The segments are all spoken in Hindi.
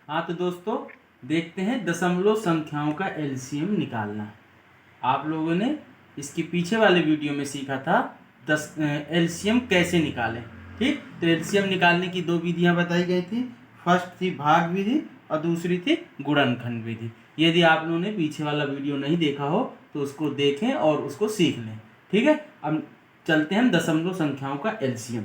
हाँ तो दोस्तों देखते हैं दशमलव संख्याओं का एलसीएम निकालना। आप लोगों ने इसके पीछे वाले वीडियो में सीखा था एलसीएम कैसे निकालें। ठीक, तो एलसीएम निकालने की दो विधियां बताई गई थी। फर्स्ट थी भाग विधि और दूसरी थी गुणनखंड विधि। यदि आप लोगों ने पीछे वाला वीडियो नहीं देखा हो तो उसको देखें और उसको सीख लें। ठीक है, अब चलते हैं दशमलव संख्याओं का एलसीएम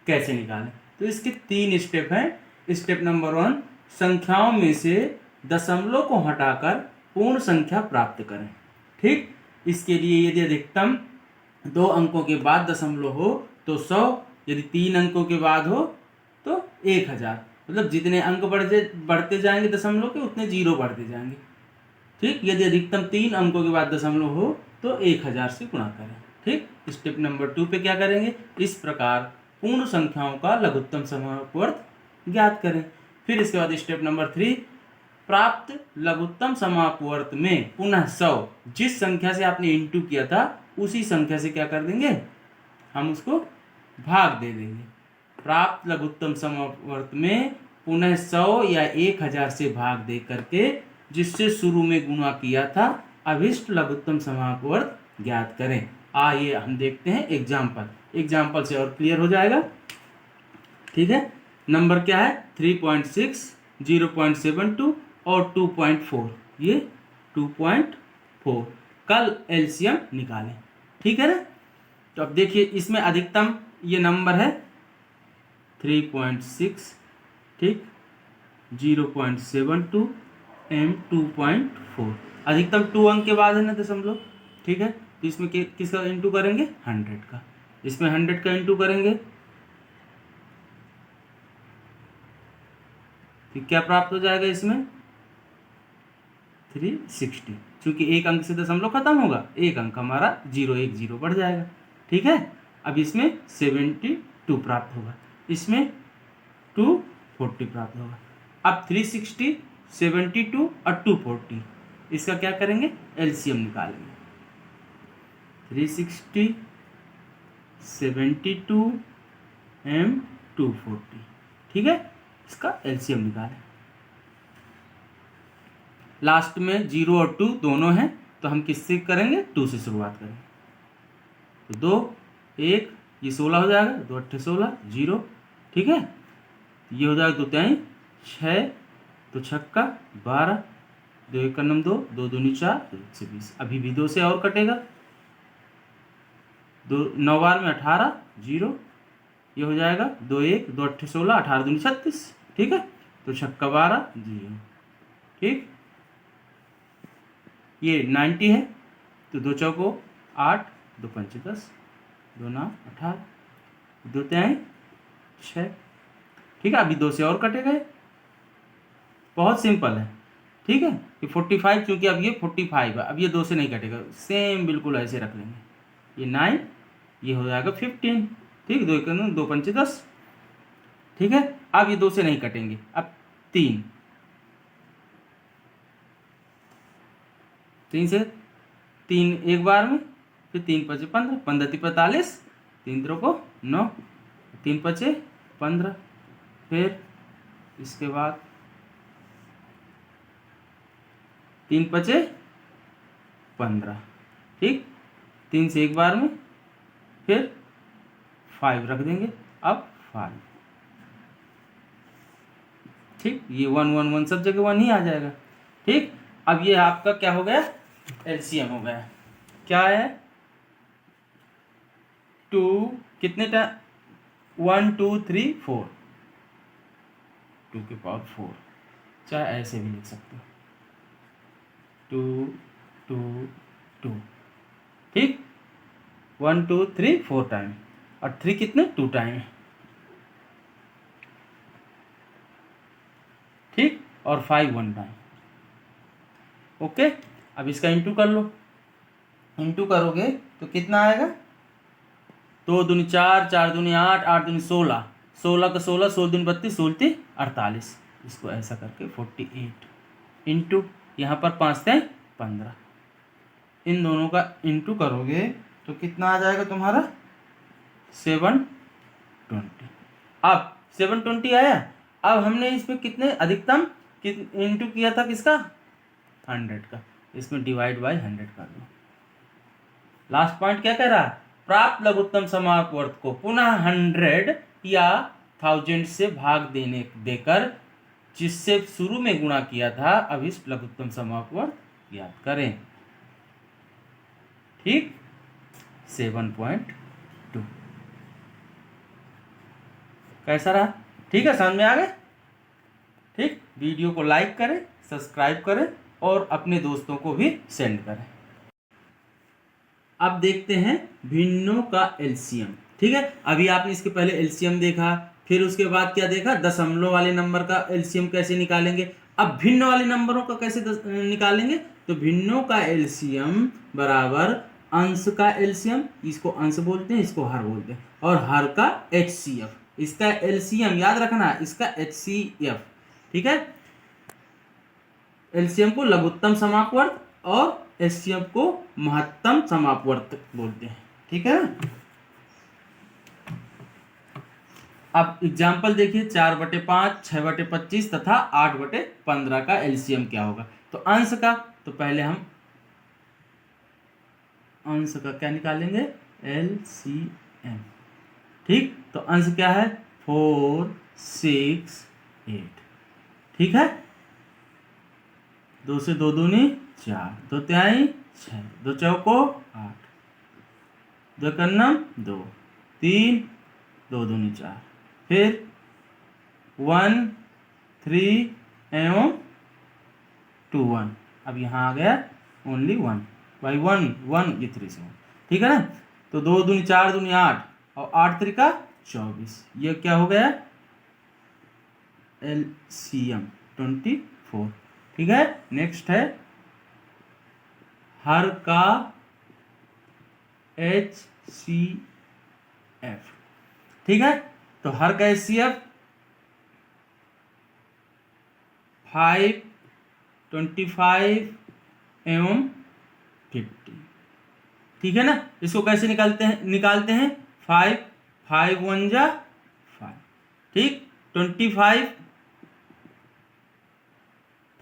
कैसे निकालें। तो इसके 3 स्टेप हैं। स्टेप नंबर 1, संख्याओं में से दशमलव को हटाकर पूर्ण संख्या प्राप्त करें। ठीक, इसके लिए यदि अधिकतम 2 अंकों के बाद दशमलव हो तो 100, यदि 3 अंकों के बाद हो तो 1000। मतलब जितने अंक बढ़ते जाएंगे दशमलव के उतने जीरो बढ़ते जाएंगे। ठीक, यदि अधिकतम 3 अंकों के बाद दशमलव हो तो 1000 से गुणा करें। ठीक, स्टेप नंबर 2 पे क्या करेंगे, इस प्रकार पूर्ण संख्याओं का लघुत्तम समापवर्त ज्ञात करें। फिर इसके बाद स्टेप नंबर 3, प्राप्त लघुत्तम समापवर्त में पुनः 100 जिस संख्या से आपने इंटू किया था उसी संख्या से क्या कर देंगे, हम उसको भाग दे देंगे। प्राप्त लघुत्तम समापवर्त में पुनः 100 या 1000 से भाग दे करके जिससे शुरू में गुणा किया था अभिष्ट लघुत्तम समापवर्त ज्ञात करें। आइए हम देखते हैं एग्जाम्पल से और क्लियर हो जाएगा। ठीक है, नंबर क्या है 3.6, 0.72 और 2.4। ये 2.4 कल एलसीएम निकालें। ठीक है ना, तो अब देखिए इसमें अधिकतम ये नंबर है 3.6, ठीक, 0.72 एम 2.4। अधिकतम 2 अंक के बाद है ना दशमलव। ठीक है, तो इसमें किसका इंटू करेंगे, 100 का। इसमें 100 का इंटू करेंगे तो क्या प्राप्त हो जाएगा, इसमें 360। क्योंकि एक अंक से दशमलव खत्म होगा, एक अंक हमारा 010 बढ़ जाएगा। ठीक है, अब इसमें 72 प्राप्त होगा, इसमें 240 प्राप्त होगा। अब 360, 72 और 240 इसका क्या करेंगे, एलसीएम निकालेंगे। 360, 72 एम 240। ठीक है, इसका एलसीएम निकालें। लास्ट में 0 और 2 दोनों हैं तो हम किससे करेंगे, 2 से शुरुआत करेंगे। तो 2, 1, ये 16 हो जाएगा, 2 8 16, 0। ठीक है, ये हो जाएगा 2 3 6, तो छक्का 12, 2 1 2, 2 2 4, 2 1 20। अभी भी 2 से और कटेगा, 2 9 बार में 18, 0। ये हो जाएगा 2 1, 2 8 16, 18 2 36। ठीक है, तो छक्का 12, 0। ठीक, ये 90 है तो 2 चौको 8, 2 पंचे 10, 2 9 18, 2 3 6। ठीक है, अभी 2 से और कटेगा, बहुत सिंपल है। ठीक है, कि 45, क्योंकि अब ये 45 है, अब ये 2 से नहीं कटेगा, सेम बिल्कुल ऐसे रख लेंगे। ये 9, ये हो जाएगा 15। ठीक, 2 2 पंचे 10। ठीक है, अब ये 2 से नहीं कटेंगे, अब 3 से 3 एक बार में, फिर 3 5 15, 15 3 45, 3 3 को 9, 3 5 15। फिर इसके बाद 3 5 15। ठीक, 3 से एक बार में, फिर 5 रख देंगे, अब 5। ठीक, ये 1 1 1 सब जगह 1 ही आ जाएगा। ठीक, अब ये आपका क्या हो गया, एलसीएम हो गया। क्या है, 2 कितने 1 2 3 4, 2 के पावर 4, चाहे ऐसे भी लिख सकते हो, 2 2 2। ठीक, 1 2 3 4 टाइम, और 3 कितने 2 टाइम। ठीक, और 5 1 टाइम। ओके, अब इसका इंटू कर लो। इंटू करोगे तो कितना आएगा, 2 दूनी 4, 4 दूनी 8, 8 दूनी 16, 16 का 16, 16 दूनी 32, 16 48। इसको ऐसा करके 48 इंटू यहाँ पर 5 से 15, इन दोनों का इंटू करोगे तो कितना आ जाएगा तुम्हारा 720। अब 720 आया। अब हमने इसमें कितने अधिकतम इंटू किया था किसका, 100 का, इसमें डिवाइड बाय 100 कर दो। लास्ट पॉइंट क्या कह रहा है, प्राप्त लघुत्तम समापवर्त को पुनः 100 या 1000 से भाग देकर जिससे शुरू में गुणा किया था अभिष्ट लघुत्तम समापवर्त याद करें। ठीक, 7.2 कैसा रहा, ठीक है, समझ में आ गए। ठीक, वीडियो को लाइक करें, सब्सक्राइब करें और अपने दोस्तों को भी सेंड करें। अब देखते हैं भिन्नों का एलसीएम। ठीक है, अभी आपने इसके पहले एलसीएम देखा, फिर उसके बाद क्या देखा, दशमलव वाले नंबर का एलसीएम कैसे निकालेंगे। अब भिन्न वाले नंबरों का कैसे निकालेंगे, तो भिन्नों का एलसीएम बराबर अंश का एलसीएम, इसको अंश बोलते हैं, इसको हर बोलते हैं, और हर का एचसीएफ। इसका एलसीएम याद रखना, इसका एचसीएफ। ठीक है, एलसीएम को लघुत्तम समापवर्त और एचसीएफ को महत्तम समापवर्त बोलते हैं। ठीक है, अब एग्जाम्पल देखिए, 4/5, 6/25 तथा 8/15 का एलसीएम क्या होगा। तो अंश का, तो पहले हम अंश का क्या निकालेंगे, एलसीएम। ठीक, तो अंश क्या है, 4, 6, 8। ठीक है, 2 से 2 दूनी 4, 2 तिहाई 6, 2 चौको 8, 2 कन्नम 2, 3, 2 दूनी 4, फिर 1, 3 एवं 2 1। अब यहाँ आ गया ओनली 1 बाई 1 1, ये 3 से 1। ठीक है ना, तो 2 दूनी 4 दूनी 8 और 8 त्रिका 24, ये क्या हो गया, एलसीएम 24। ठीक है, नेक्स्ट है हर का एचसीएफ। ठीक है, तो हर का एचसीएफ 5, 25 एवं 50। ठीक है ना, इसको कैसे निकालते हैं 5 5 1 जा 5। ठीक, 25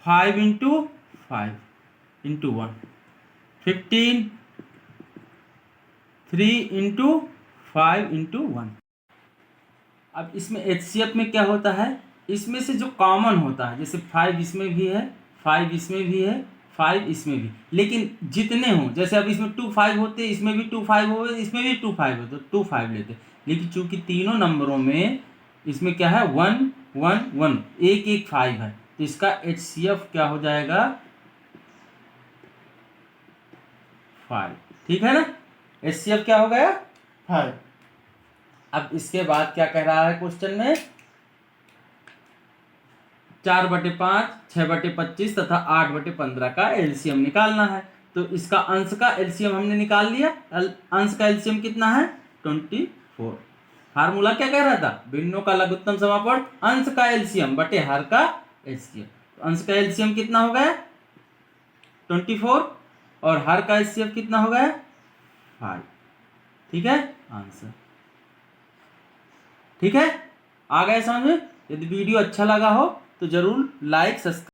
5 इंटू 5 इंटू 1, 15 3 इंटू 5 इंटू 1। अब इसमें एचसीएफ में क्या होता है, इसमें से जो कॉमन होता है, जैसे 5 इसमें भी है, 5 इसमें भी है, 5 इसमें भी, लेकिन जितने हों, जैसे अब इसमें 2 5 होते, इसमें भी 2 5 हो, इसमें भी 2 5 होते, 2 5 लेते। लेकिन चूंकि तीनों नंबरों में इसमें क्या है, 1 1 1, एक एक 5 है, तो इसका एचसीएफ क्या हो जाएगा, 5। ठीक है ना, एचसीएफ क्या हो गया, 5। अब इसके बाद क्या कह रहा है क्वेश्चन में, 4/5, 6/25 तथा 8/15 का एलसीएम निकालना है। तो इसका अंश का एलसीएम हमने निकाल लिया। अंश का एलसीएम कितना है, 24। फार्मूला क्या कह रहा था, भिन्नों का लघुत्तम समापवर्त अंश का एलसीएम बटे हर का एचसीएफ। तो अंश का एलसीएम कितना हो गया, 24, और हर का एचसीएफ कितना हो गया, 5। ठीक है, आंसर। ठीक है, आ गए समझ में। यदि वीडियो अच्छा लगा हो तो जरूर लाइक सब्सक्राइब